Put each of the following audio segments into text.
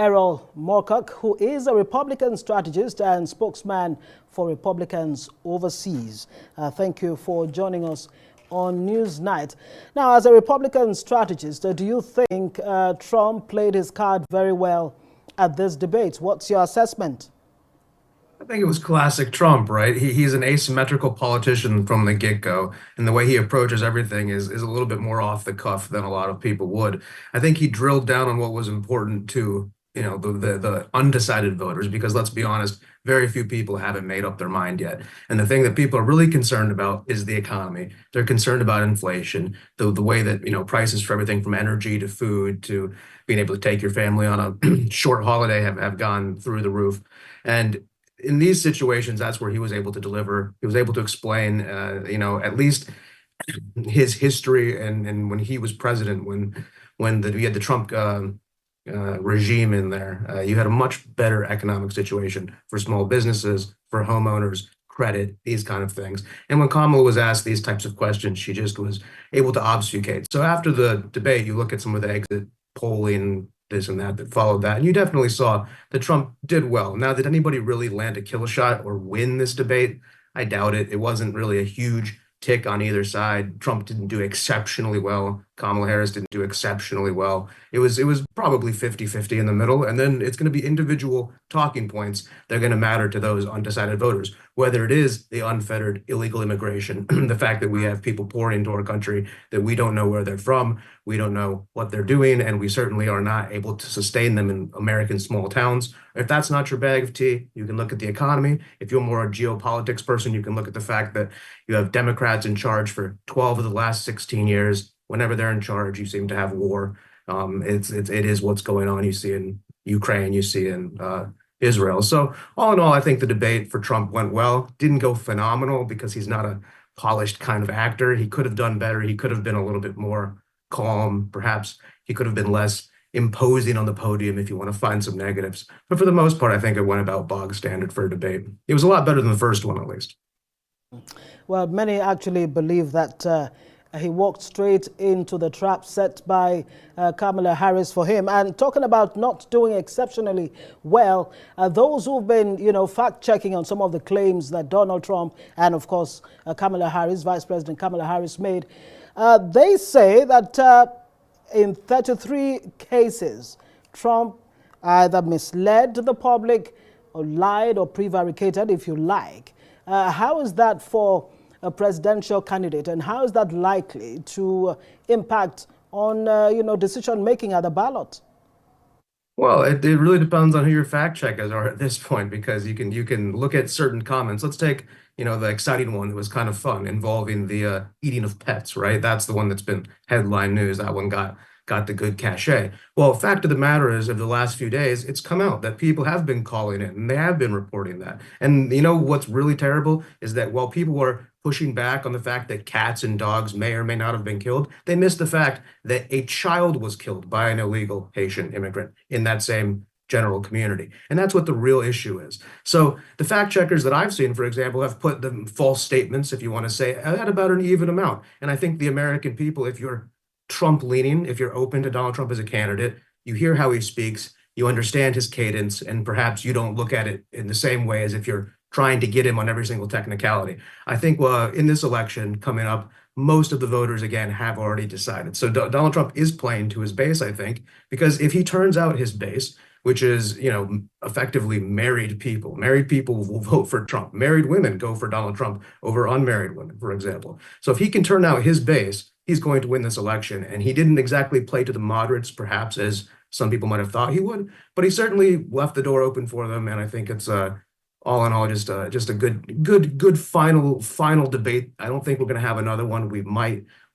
Erol Morkoc, who is a Republican strategist and spokesman for Republicans overseas. Thank you for joining us on Newsnight. Now, as a Republican strategist, do you think Trump played his card very well at this debate? What's your assessment? I think it was classic Trump, right? He's an asymmetrical politician from the get-go, and the way he approaches everything is a little bit more off the cuff than a lot of people would. I think he drilled down on what was important to, the undecided voters, because let's be honest, very few people haven't made up their mind yet. And the thing that people are really concerned about is the economy. They're concerned about inflation, the way that, prices for everything from energy to food to being able to take your family on a short holiday have gone through the roof. And in these situations, that's where he was able to deliver. He was able to explain, at least his history and when he was president, when we had the Trump regime in there, you had a much better economic situation for small businesses, for homeowners, credit, these kind of things. And when Kamala was asked these types of questions, she just was able to obfuscate. So after the debate, you look at some of the exit polling, this and that followed that. And you definitely saw that Trump did well. Now, did anybody really land a kill shot or win this debate? I doubt it. It wasn't really a huge tick on either side. Trump didn't do exceptionally well. Kamala Harris didn't do exceptionally well. It was probably 50-50 in the middle. And then it's going to be individual talking points that are going to matter to those undecided voters, whether it is the unfettered illegal immigration, the fact that we have people pouring into our country that we don't know where they're from, we don't know what they're doing, and we certainly are not able to sustain them in American small towns. If that's not your bag of tea, you can look at the economy. If you're more a geopolitics person, you can look at the fact that you have Democrats in charge for 12 of the last 16 years. Whenever they're in charge, you seem to have war. It is what's going on. You see in Ukraine, you see in Israel. So all in all, I think the debate for Trump went well. Didn't go phenomenal because he's not a polished kind of actor. He could have done better. He could have been a little bit more calm. Perhaps he could have been less imposing on the podium if you want to find some negatives. But for the most part, I think it went about bog standard for a debate. It was a lot better than the first one, at least. Well, many actually believe that he walked straight into the trap set by Kamala Harris for him. And talking about not doing exceptionally well, those who've been, fact-checking on some of the claims that Donald Trump and, of course, Kamala Harris, Vice President Kamala Harris made, they say that in 33 cases, Trump either misled the public or lied or prevaricated, if you like. How is that for a presidential candidate, and how is that likely to impact on decision making at the ballot? Well, it really depends on who your fact checkers are at this point, because you can look at certain comments. Let's take the exciting one that was kind of fun involving the eating of pets, right? That's the one that's been headline news. That one got the good cachet. Well, fact of the matter is, of the last few days, it's come out that people have been calling it and they have been reporting that. And what's really terrible is that while people were pushing back on the fact that cats and dogs may or may not have been killed, they missed the fact that a child was killed by an illegal Haitian immigrant in that same general community. And that's what the real issue is. So the fact checkers that I've seen, for example, have put the false statements, if you want to say, at about an even amount. And I think the American people, if you're Trump leaning, if you're open to Donald Trump as a candidate, you hear how he speaks, you understand his cadence, and perhaps you don't look at it in the same way as if you're trying to get him on every single technicality. I think in this election coming up, most of the voters, again, have already decided. So Donald Trump is playing to his base, I think, because if he turns out his base, which is, effectively married people will vote for Trump. Married women go for Donald Trump over unmarried women, for example. So if he can turn out his base, he's going to win this election. And he didn't exactly play to the moderates, perhaps, as some people might have thought he would, but he certainly left the door open for them. And I think it's all in all just a good final debate. I don't think we're going to have another one.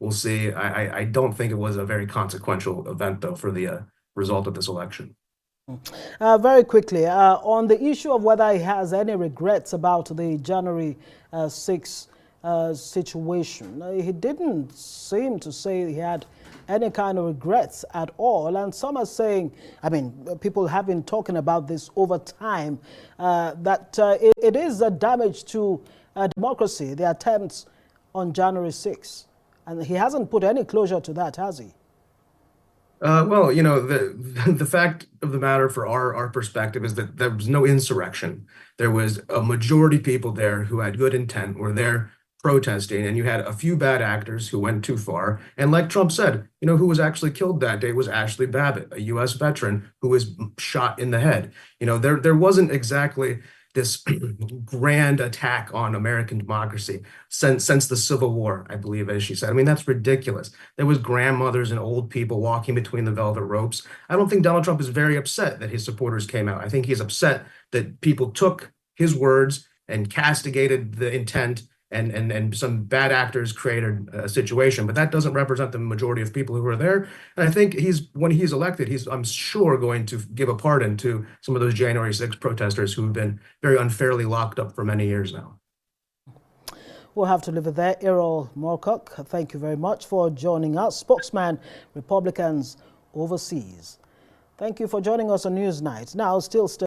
We'll see. I don't think it was a very consequential event, though, for the result of this election. Very quickly, on the issue of whether he has any regrets about the January 6 situation, he didn't seem to say he had any kind of regrets at all. And some are saying, people have been talking about this over time, that it is a damage to democracy, the attempts on January 6. And he hasn't put any closure to that, has he? Well, the fact of the matter for our perspective is that there was no insurrection. There was a majority people there who had good intent, were there protesting, and you had a few bad actors who went too far. And like Trump said, who was actually killed that day was Ashley Babbitt, a U.S. veteran who was shot in the head. There wasn't exactly this grand attack on American democracy since the Civil War, I believe, as she said. I mean, that's ridiculous. There was grandmothers and old people walking between the velvet ropes. I don't think Donald Trump is very upset that his supporters came out. I think he's upset that people took his words and castigated the intent and some bad actors created a situation, but that doesn't represent the majority of people who are there. And I think when he's elected, I'm sure, going to give a pardon to some of those January 6th protesters who have been very unfairly locked up for many years now. We'll have to leave it there. Erol Morkoc, thank you very much for joining us. Spokesman, Republicans Overseas. Thank you for joining us on Newsnight. Now, still